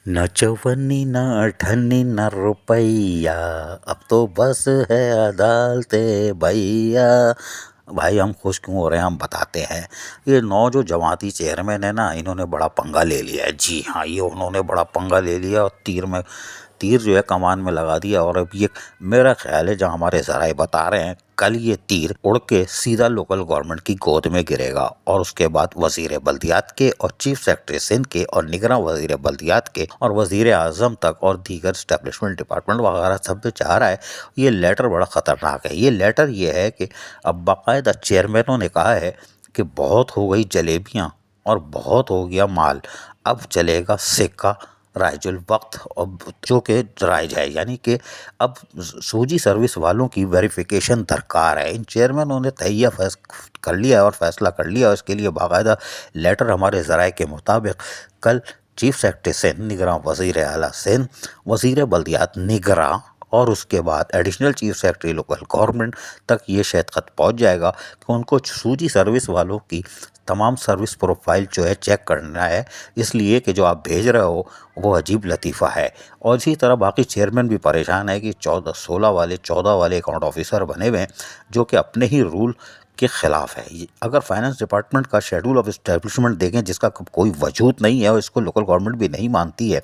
न चौवन्नी न अठन्नी न रुपैया, अब तो बस है अदालते भैया। भाई हम खुश क्यों हो रहे हैं हम बताते हैं। ये 9 जो जमाती चेयरमैन है ना, इन्होंने बड़ा पंगा ले लिया है। जी हाँ, ये उन्होंने बड़ा पंगा ले लिया और तीर जो है कमान में लगा दिया। और अब ये मेरा ख्याल है, जहाँ हमारे ज़राए बता रहे हैं, कल ये तीर उड़ के सीधा लोकल गवर्नमेंट की गोद में गिरेगा और उसके बाद वजीर बल्दियात के और चीफ सेक्रेटरी सिंध के और निगरान वजीर बल्दियात के और वजीर आजम तक और दीगर स्टैब्लिशमेंट डिपार्टमेंट वगैरह सब पे जा रहा है। ये लेटर बड़ा ख़तरनाक है। ये लेटर ये है कि अब बाकायदा चेयरमैनों ने कहा है कि बहुत हो गई जलेबियाँ और बहुत हो गया माल, अब चलेगा सिक्का राइजुल वक्त, अब जो के राय जाए, यानी कि अब सूजी सर्विस वालों की वेरिफिकेशन दरकार है। इन चेयरमैनों ने तहिया कर लिया और फैसला कर लिया। इसके लिए बाकायदा लेटर हमारे ज़राए के मुताबिक कल चीफ सेक्रेटरी सिंध, निगरान वज़ीर आला सिंध, वज़ीर बल्दियात निगरान और उसके बाद additional chief secretary local government तक ये शायद ख़त पहुंच जाएगा कि उनको सूजी सर्विस वालों की तमाम सर्विस प्रोफाइल जो है चेक करना है, इसलिए कि जो आप भेज रहे हो वो अजीब लतीफ़ा है। और इसी तरह बाकी चेयरमैन भी परेशान है कि 14 वाले अकाउंट ऑफिसर बने हुए हैं जो कि अपने ही रूल के ख़िलाफ़ है। अगर फाइनेंस डिपार्टमेंट का शेड्यूल ऑफ इस्टेब्लिशमेंट देखें, जिसका कोई वजूद नहीं है और इसको लोकल गवर्नमेंट भी नहीं मानती है,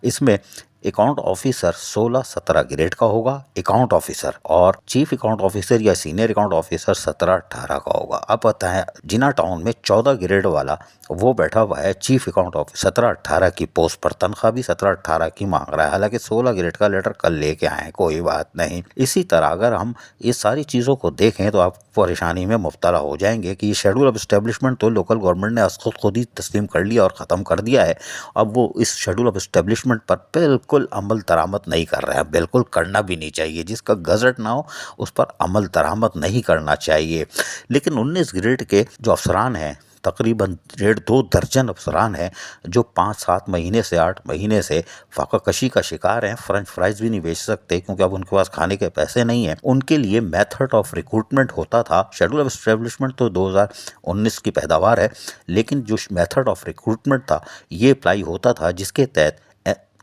इसमें अकाउंट ऑफिसर 16-17 ग्रेड का होगा अकाउंट ऑफिसर, और चीफ अकाउंट ऑफिसर या सीनियर अकाउंट ऑफिसर 17-18 का होगा। अब पता है जिना टाउन में 14 ग्रेड वाला वो बैठा हुआ है चीफ अकाउंट ऑफिसर, 17-18 की पोस्ट पर, तनख्वाह भी 17-18 की मांग रहा है। हालांकि 16 ग्रेड का लेटर कल लेके आए, कोई बात नहीं। इसी तरह अगर हम इस सारी चीज़ों को देखें तो आप परेशानी में मुब्तला हो जाएंगे कि ये शेड्यूल ऑफ इस्टेब्लिशमेंट तो लोकल गवर्नमेंट ने खुद ही तस्लीम कर लिया और ख़त्म कर दिया है। अब वो इस शेड्यूल ऑफ इस्टेब्लिशमेंट पर बिल्कुल अमल दरामद नहीं कर रहे हैं, बिल्कुल करना भी नहीं चाहिए। जिसका गजट ना हो उस पर अमल दरामद नहीं करना चाहिए। लेकिन 19 ग्रेड के जो अफसरान हैं, तकरीबन 1.5-2 दर्जन अफसरान हैं जो 5-7 महीने से 8 महीने से फाका कशी का शिकार हैं, फ्रेंच फ्राइज भी नहीं बेच सकते क्योंकि अब उनके पास खाने के पैसे नहीं हैं। उनके लिए मेथड ऑफ रिक्रूटमेंट होता था, शेड्यूल ऑफ एस्टेब्लिशमेंट तो 2019 की पैदावार है, लेकिन जो मेथड ऑफ रिक्रूटमेंट था ये अप्लाई होता था, जिसके तहत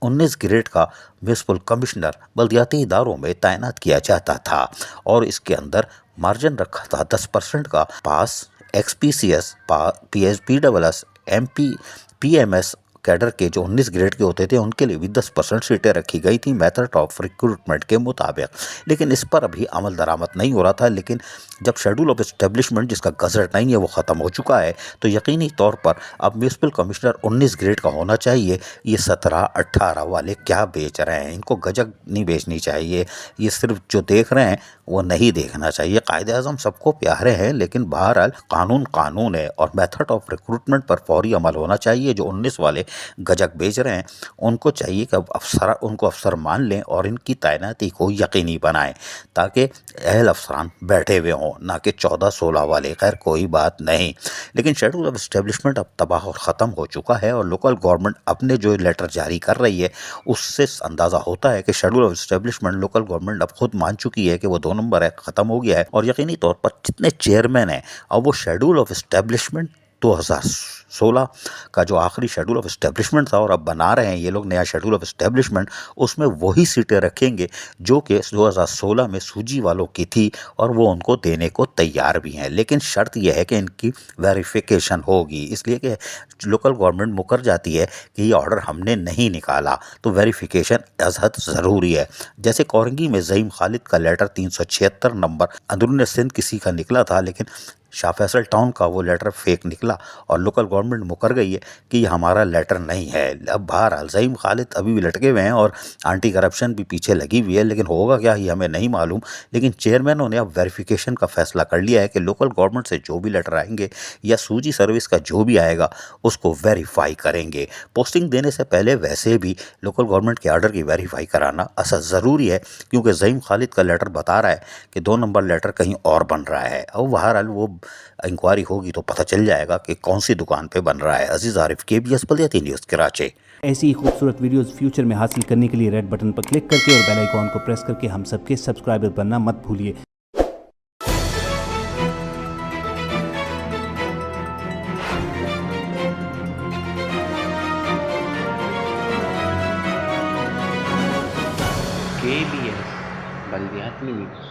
19 ग्रेड का म्यूनसिपल कमिश्नर बल्दियाती इदारों में तैनात किया जाता था और इसके अंदर मार्जिन रखा था 10% का। पास एक्सपीसीएस, PSPSS, MP, PMS कैडर के जो 19 ग्रेड के होते थे उनके लिए भी 10% सीटें रखी गई थी मेथड ऑफ रिक्रूटमेंट के मुताबिक। लेकिन इस पर अभी अमल दरामद नहीं हो रहा था। लेकिन जब शेड्यूल ऑफ एस्टेब्लिशमेंट जिसका गजट नहीं है वो ख़त्म हो चुका है, तो यकीनी तौर पर अब म्यूनसिपल कमिश्नर 19 ग्रेड का होना चाहिए। ये 17-18 वाले क्या बेच रहे हैं, इनको गजब नहीं बेचनी चाहिए। ये सिर्फ जो देख रहे हैं वो नहीं देखना चाहिए। कायदे आज़म सबको प्यारे हैं, लेकिन बहरहाल कानून कानून है और मेथड ऑफ रिक्रूटमेंट पर फौरी अमल होना चाहिए। जो 19 वाले गजक बेच रहे हैं उनको चाहिए कि अब उनको अफसर मान लें और इनकी तैनाती को यकीनी बनाएं ताकि अहल अफसरान बैठे हुए हों, ना कि 14-16 वाले। खैर कोई बात नहीं, लेकिन शेड्यूल ऑफ एस्टेब्लिशमेंट अब तबाह और ख़त्म हो चुका है और लोकल गवर्नमेंट अपने जो लेटर जारी कर रही है उससे अंदाज़ा होता है कि schedule of establishment local government अब खुद मान चुकी है कि वो 2 नंबर है, ख़त्म हो गया है। और यकीनी तौर पर जितने चेयरमैन हैं अब वो शेड्यूल ऑफ एस्टेब्लिशमेंट 2016 का जो आखिरी शेड्यूल ऑफ एस्टेब्लिशमेंट था और अब बना रहे हैं ये लोग नया शेड्यूल ऑफ एस्टेब्लिशमेंट, उसमें वही सीटें रखेंगे जो कि 2016 में सूजी वालों की थी और वो उनको देने को तैयार भी हैं। लेकिन शर्त यह है कि इनकी वेरिफिकेशन होगी, इसलिए कि लोकल गवर्नमेंट मुकर जाती है कि ये ऑर्डर हमने नहीं निकाला, तो वेरिफिकेशन अज़हद ज़रूरी है। जैसे कोरंगी में ज़हीम खालिद का लेटर 376 नंबर अंदरून सिंध किसी का निकला था, लेकिन शाह फैसल टाउन का वो लेटर फेक निकला और लोकल गवर्नमेंट मुकर गई है कि ये हमारा लेटर नहीं है। अब बहरहाल ज़हीम खालिद अभी भी लटके हुए हैं और एंटी करप्शन भी पीछे लगी हुई है, लेकिन होगा क्या ये हमें नहीं मालूम। लेकिन चेयरमैनों ने अब वेरिफिकेशन का फैसला कर लिया है कि लोकल गवर्नमेंट से जो भी लेटर आएंगे या सूजी सर्विस का जो भी आएगा उसको वेरीफाई करेंगे। पोस्टिंग देने से पहले वैसे भी लोकल गवर्नमेंट के आर्डर की वेरीफाई कराना असल ज़रूरी है, क्योंकि ज़हीम खालिद का लेटर बता रहा है कि 2 नंबर लेटर कहीं और बन रहा है। और बहरहाल वो इंक्वायरी होगी तो पता चल जाएगा कि कौन सी दुकान पे बन रहा है। अजीज आरिफ, KBS बल्दियाती न्यूज़, कराची। ऐसी ही खूबसूरत वीडियोस फ्यूचर में हासिल करने के लिए रेड बटन पर क्लिक करके और बेल आइकॉन को प्रेस करके हम सबके सब्सक्राइबर बनना मत भूलिए। KBS, Baldiat News.